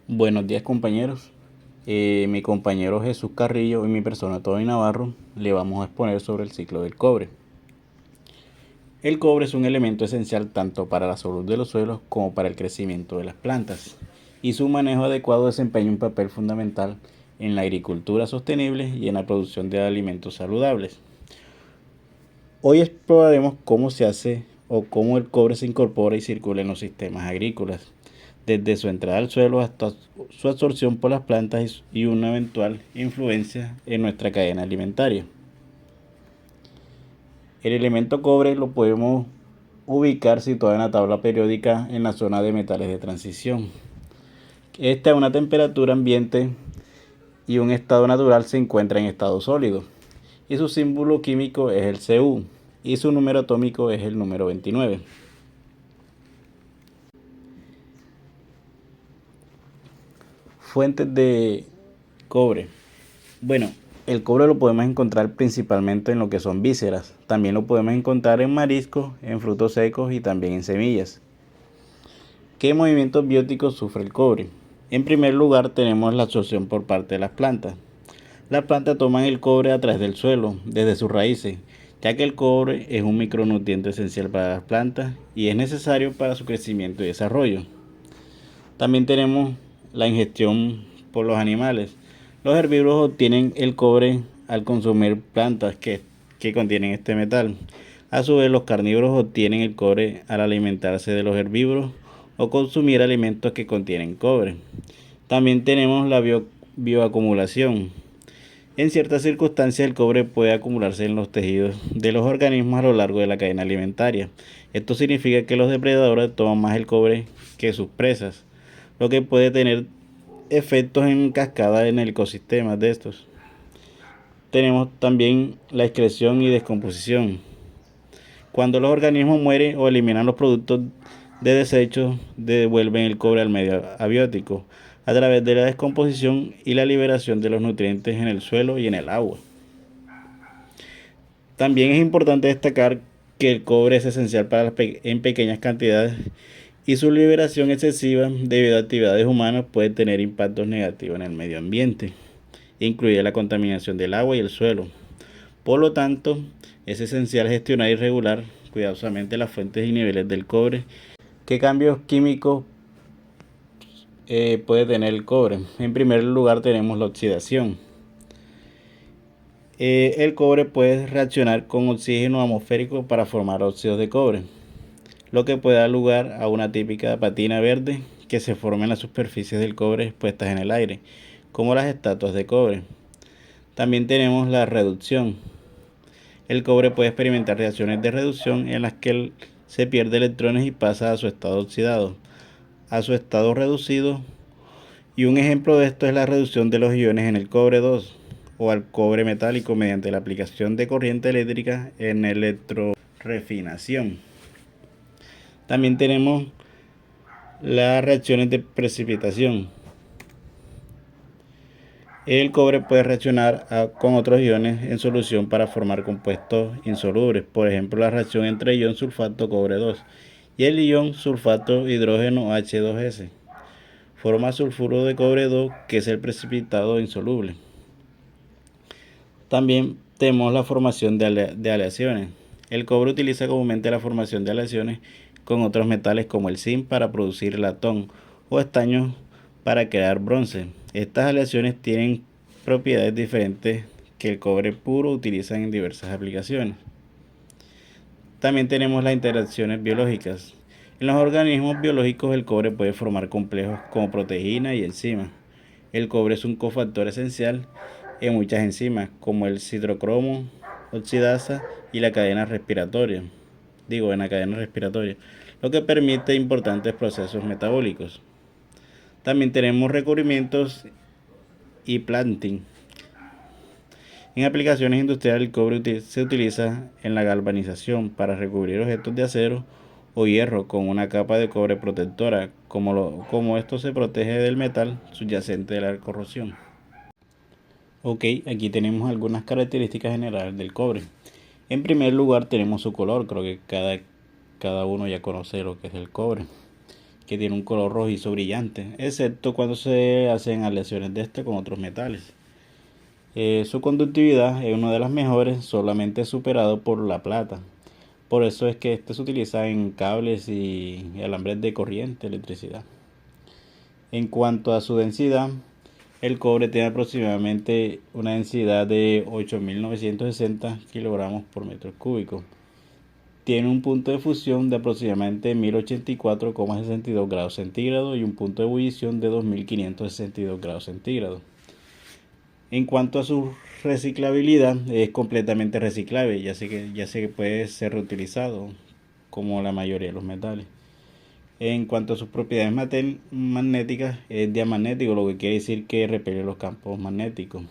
Buenos días compañeros. Mi compañero Jesús Carrillo y mi persona Tony Navarro le vamos a exponer sobre el ciclo del cobre. El cobre es un elemento esencial tanto para la salud de los suelos como para el crecimiento de las plantas, y su manejo adecuado desempeña un papel fundamental en la agricultura sostenible y en la producción de alimentos saludables. Hoy exploraremos cómo se hace o cómo el cobre se incorpora y circula en los sistemas agrícolas, desde su entrada al suelo hasta su absorción por las plantas y una eventual influencia en nuestra cadena alimentaria. El elemento cobre lo podemos ubicar situado en la tabla periódica en la zona de metales de transición. Esta a una temperatura ambiente y un estado natural se encuentra en estado sólido, y su símbolo químico es el Cu y su número atómico es el número 29. Fuentes de cobre. Bueno, el cobre lo podemos encontrar principalmente en lo que son vísceras. También lo podemos encontrar en mariscos, en frutos secos y también en semillas. ¿Qué movimientos bióticos sufre el cobre? En primer lugar tenemos la absorción por parte de las plantas. Las plantas toman el cobre a través del suelo, desde sus raíces, ya que el cobre es un micronutriente esencial para las plantas y es necesario para su crecimiento y desarrollo. También tenemos la ingestión por los animales. Los herbívoros obtienen el cobre al consumir plantas que contienen este metal. A su vez, los carnívoros obtienen el cobre al alimentarse de los herbívoros o consumir alimentos que contienen cobre. También tenemos la bioacumulación. En ciertas circunstancias el cobre puede acumularse en los tejidos de los organismos a lo largo de la cadena alimentaria. Esto significa que los depredadores toman más el cobre que sus presas, lo que puede tener efectos en cascada en el ecosistema de estos. Tenemos también la excreción y descomposición. Cuando los organismos mueren o eliminan los productos de desechos, devuelven el cobre al medio abiótico a través de la descomposición y la liberación de los nutrientes en el suelo y en el agua. También es importante destacar que el cobre es esencial en pequeñas cantidades, y su liberación excesiva debido a actividades humanas puede tener impactos negativos en el medio ambiente, incluida la contaminación del agua y el suelo. Por lo tanto, es esencial gestionar y regular cuidadosamente las fuentes y niveles del cobre. ¿Qué cambios químicos puede tener el cobre? En primer lugar tenemos la oxidación. El cobre puede reaccionar con oxígeno atmosférico para formar óxidos de cobre, lo que puede dar lugar a una típica patina verde que se forma en las superficies del cobre expuestas en el aire, como las estatuas de cobre. También tenemos la reducción. El cobre puede experimentar reacciones de reducción en las que se pierde electrones y pasa a su estado oxidado, a su estado reducido, y un ejemplo de esto es la reducción de los iones en el cobre 2 o al cobre metálico mediante la aplicación de corriente eléctrica en electrorefinación. También tenemos las reacciones de precipitación. El cobre puede reaccionar con otros iones en solución para formar compuestos insolubles, por ejemplo la reacción entre ion sulfato cobre 2 y el ion sulfato hidrógeno H2S. Forma sulfuro de cobre 2, que es el precipitado insoluble. También tenemos la formación de aleaciones. El cobre utiliza comúnmente la formación de aleaciones con otros metales como el zinc para producir latón o estaño para crear bronce. Estas aleaciones tienen propiedades diferentes que el cobre puro utiliza en diversas aplicaciones. También tenemos las interacciones biológicas. En los organismos biológicos el cobre puede formar complejos como proteínas y enzimas. El cobre es un cofactor esencial en muchas enzimas como el citocromo oxidasa y la cadena respiratoria. En la cadena respiratoria, lo que permite importantes procesos metabólicos. También tenemos recubrimientos y planting. En aplicaciones industriales el cobre se utiliza en la galvanización para recubrir objetos de acero o hierro con una capa de cobre protectora, como esto se protege del metal subyacente de la corrosión. Ok, aquí tenemos algunas características generales del cobre. En primer lugar tenemos su color. Creo que cada uno ya conoce lo que es el cobre, que tiene un color rojizo brillante, excepto cuando se hacen aleaciones de este con otros metales. Su conductividad es una de las mejores, solamente superado por la plata. Por eso es que este se utiliza en cables y alambres de corriente, electricidad. En cuanto a su densidad, el cobre tiene aproximadamente una densidad de 8.960 kilogramos por metro cúbico. Tiene un punto de fusión de aproximadamente 1084,62 grados centígrados y un punto de ebullición de 2562 grados centígrados. En cuanto a su reciclabilidad, es completamente reciclable, ya sé que puede ser reutilizado como la mayoría de los metales. En cuanto a sus propiedades magnéticas, es diamagnético, lo que quiere decir que repele los campos magnéticos.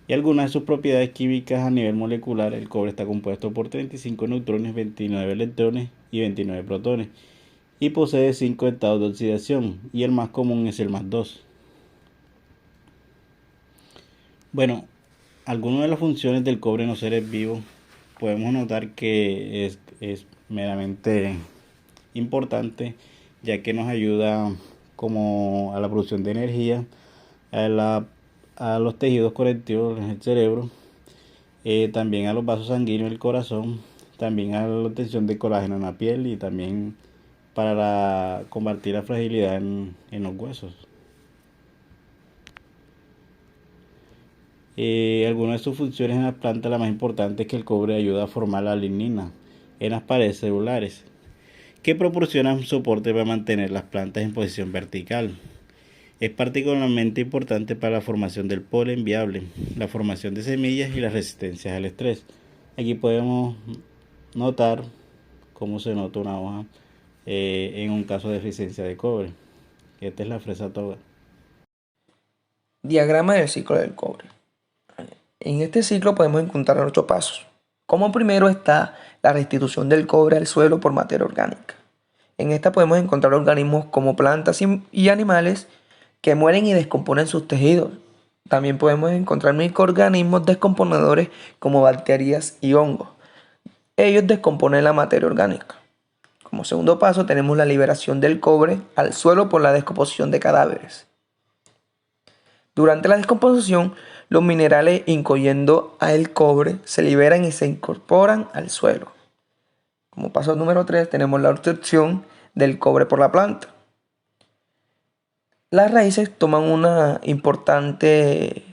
Y algunas de sus propiedades químicas a nivel molecular, el cobre está compuesto por 35 neutrones, 29 electrones y 29 protones, y posee 5 estados de oxidación, y el más común es el +2. Bueno, algunas de las funciones del cobre en los seres vivos podemos notar que es meramente importante, ya que nos ayuda como a la producción de energía, a los tejidos conectivos en el cerebro, también a los vasos sanguíneos del corazón, también a la obtención de colágeno en la piel y también para combatir la fragilidad en los huesos. Algunas de sus funciones en las plantas, la más importante es que el cobre ayuda a formar la lignina en las paredes celulares, que proporcionan soporte para mantener las plantas en posición vertical. Es particularmente importante para la formación del polen viable, la formación de semillas y las resistencias al estrés. Aquí podemos notar cómo se nota una hoja en un caso de deficiencia de cobre. Esta es la fresa toga. Diagrama del ciclo del cobre. En este ciclo podemos encontrar 8 pasos. Como primero está la restitución del cobre al suelo por materia orgánica. En esta podemos encontrar organismos como plantas y animales que mueren y descomponen sus tejidos. También podemos encontrar microorganismos descomponedores como bacterias y hongos. Ellos descomponen la materia orgánica. Como segundo paso tenemos la liberación del cobre al suelo por la descomposición de cadáveres. Durante la descomposición, los minerales, incluyendo el cobre, se liberan y se incorporan al suelo. Como paso número 3 tenemos la absorción del cobre por la planta. Las raíces toman un importante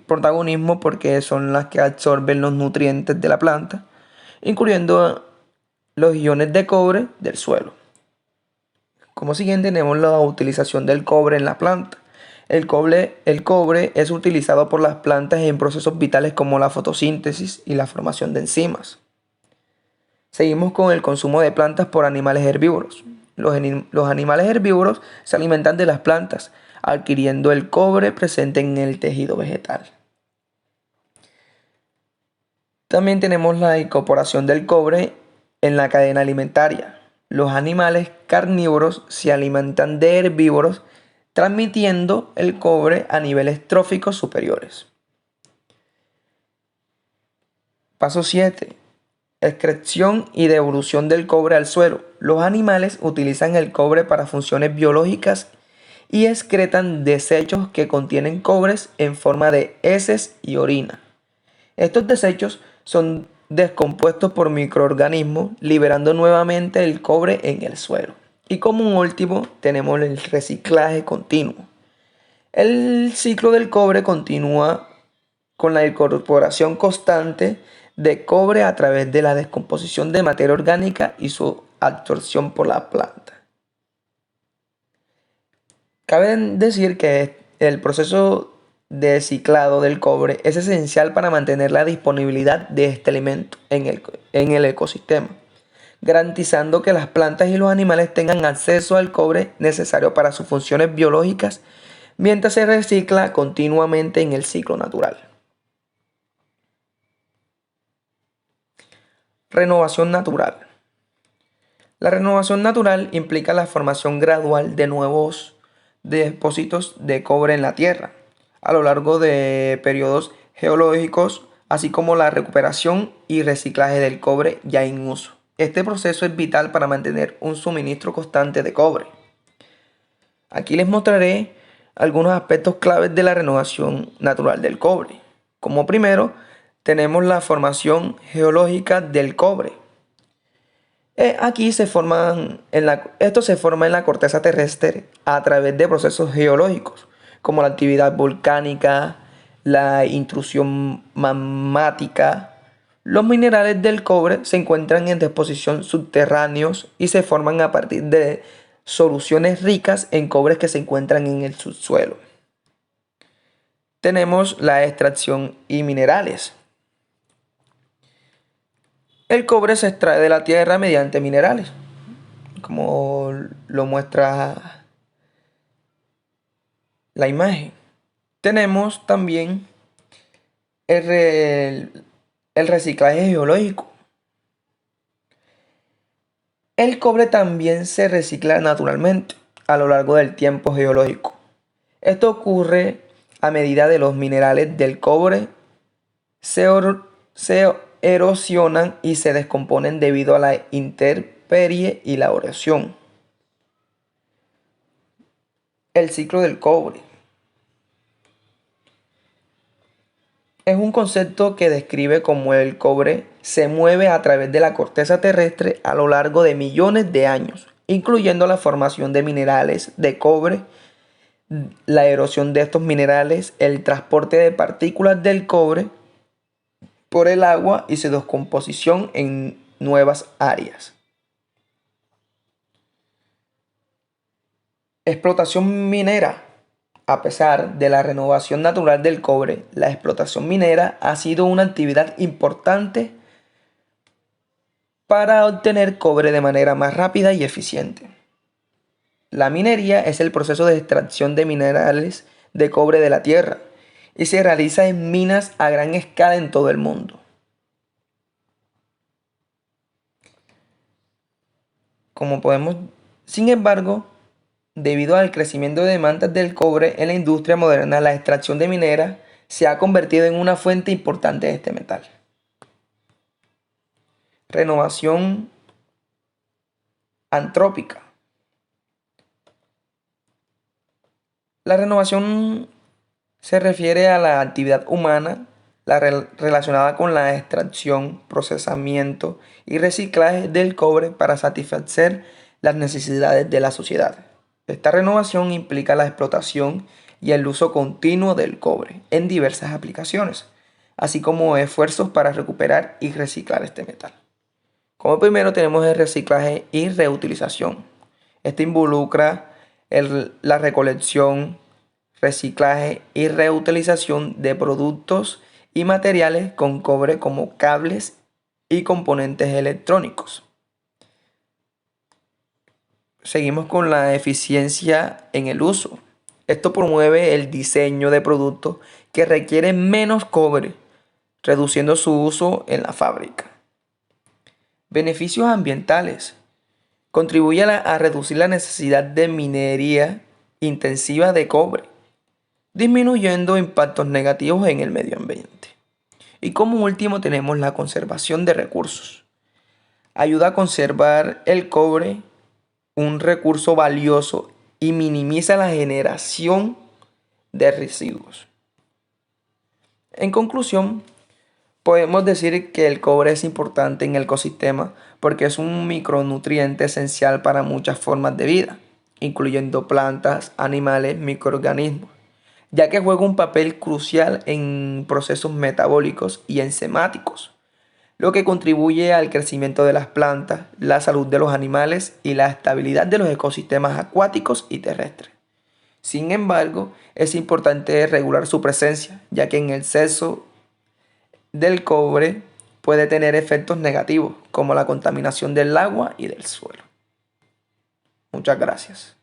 protagonismo porque son las que absorben los nutrientes de la planta, incluyendo los iones de cobre del suelo. Como siguiente tenemos la utilización del cobre en la planta. El cobre es utilizado por las plantas en procesos vitales como la fotosíntesis y la formación de enzimas. Seguimos con el consumo de plantas por animales herbívoros. Los animales herbívoros se alimentan de las plantas, adquiriendo el cobre presente en el tejido vegetal. También tenemos la incorporación del cobre en la cadena alimentaria. Los animales carnívoros se alimentan de herbívoros, transmitiendo el cobre a niveles tróficos superiores. Paso 7. Excreción y devolución del cobre al suelo. Los animales utilizan el cobre para funciones biológicas y excretan desechos que contienen cobres en forma de heces y orina. Estos desechos son descompuestos por microorganismos, liberando nuevamente el cobre en el suelo. Y como último tenemos el reciclaje continuo. El ciclo del cobre continúa con la incorporación constante de cobre a través de la descomposición de materia orgánica y su absorción por la planta. Cabe decir que el proceso de ciclado del cobre es esencial para mantener la disponibilidad de este elemento en el ecosistema, garantizando que las plantas y los animales tengan acceso al cobre necesario para sus funciones biológicas mientras se recicla continuamente en el ciclo natural. Renovación natural. La renovación natural implica la formación gradual de nuevos depósitos de cobre en la Tierra a lo largo de periodos geológicos, así como la recuperación y reciclaje del cobre ya en uso. Este proceso es vital para mantener un suministro constante de cobre. Aquí les mostraré algunos aspectos claves de la renovación natural del cobre. Como primero, tenemos la formación geológica del cobre. Aquí esto se forma en la corteza terrestre a través de procesos geológicos, como la actividad volcánica, la intrusión magmática. Los minerales del cobre se encuentran en disposición subterráneos y se forman a partir de soluciones ricas en cobre que se encuentran en el subsuelo. Tenemos la extracción y minerales. El cobre se extrae de la tierra mediante minerales, como lo muestra la imagen. Tenemos también el reciclaje geológico. El cobre también se recicla naturalmente a lo largo del tiempo geológico. Esto ocurre a medida de los minerales del cobre se erosionan y se descomponen debido a la intemperie y la erosión. El ciclo del cobre es un concepto que describe cómo el cobre se mueve a través de la corteza terrestre a lo largo de millones de años, incluyendo la formación de minerales de cobre, la erosión de estos minerales, el transporte de partículas del cobre por el agua y su descomposición en nuevas áreas. Explotación minera. A pesar de la renovación natural del cobre, la explotación minera ha sido una actividad importante para obtener cobre de manera más rápida y eficiente. La minería es el proceso de extracción de minerales de cobre de la tierra y se realiza en minas a gran escala en todo el mundo. Sin embargo, debido al crecimiento de demandas del cobre en la industria moderna, la extracción de mineras se ha convertido en una fuente importante de este metal. Renovación antrópica. La renovación se refiere a la actividad humana relacionada con la extracción, procesamiento y reciclaje del cobre para satisfacer las necesidades de la sociedad. Esta renovación implica la explotación y el uso continuo del cobre en diversas aplicaciones, así como esfuerzos para recuperar y reciclar este metal. Como primero tenemos el reciclaje y reutilización. Este involucra la recolección, reciclaje y reutilización de productos y materiales con cobre como cables y componentes electrónicos. Seguimos con la eficiencia en el uso. Esto promueve el diseño de productos que requieren menos cobre, reduciendo su uso en la fábrica. Beneficios ambientales. Contribuye a reducir la necesidad de minería intensiva de cobre, disminuyendo impactos negativos en el medio ambiente. Y como último tenemos la conservación de recursos. Ayuda a conservar el cobre, un recurso valioso, y minimiza la generación de residuos. En conclusión, podemos decir que el cobre es importante en el ecosistema porque es un micronutriente esencial para muchas formas de vida, incluyendo plantas, animales, microorganismos, ya que juega un papel crucial en procesos metabólicos y enzimáticos, lo que contribuye al crecimiento de las plantas, la salud de los animales y la estabilidad de los ecosistemas acuáticos y terrestres. Sin embargo, es importante regular su presencia, ya que en exceso del cobre puede tener efectos negativos, como la contaminación del agua y del suelo. Muchas gracias.